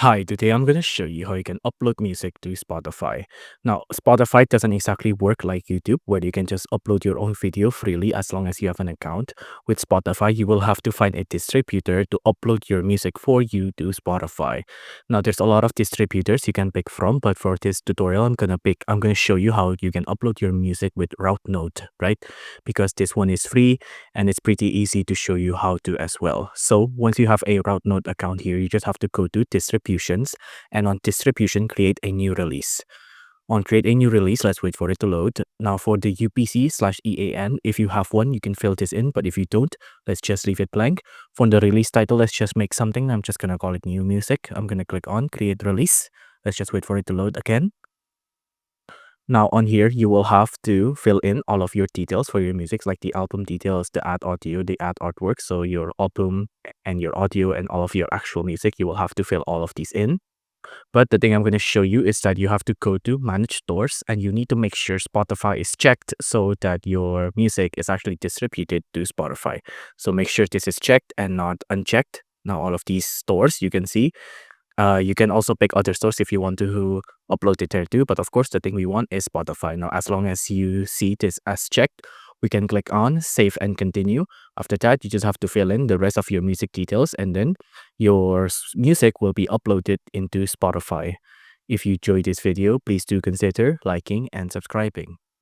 Hi, today I'm going to show you how you can upload music to Spotify. Now, Spotify doesn't exactly work like YouTube, where you can just upload your own video freely as long as you have an account. With Spotify, you will have to find a distributor to upload your music for you to Spotify. Now, there's a lot of distributors you can pick from, but for this tutorial, I'm going to show you how you can upload your music with Route Note, right? Because this one is free and it's pretty easy to show you how to as well. So once you have a Route Note account here, you just have to go to distributions, and on distribution, create a new release. On create a new release, let's wait for it to load. Now for the UPC/EAN, if you have one, you can fill this in, but if you don't, let's just leave it blank. For the release title, let's just make something. I'm just gonna call it new music. I'm gonna click on create release. Let's just wait for it to load again. Now on here, you will have to fill in all of your details for your music, like the album details, the add audio, the add artwork. So your album and your audio and all of your actual music, you will have to fill all of these in. But the thing I'm going to show you is that you have to go to manage stores, and you need to make sure Spotify is checked so that your music is actually distributed to Spotify. So make sure this is checked and not unchecked. Now all of these stores you can see. You can also pick other stores if you want to upload it there too. But of course, the thing we want is Spotify. Now, as long as you see this as checked, we can click on save and continue. After that, you just have to fill in the rest of your music details, and then your music will be uploaded into Spotify. If you enjoyed this video, please do consider liking and subscribing.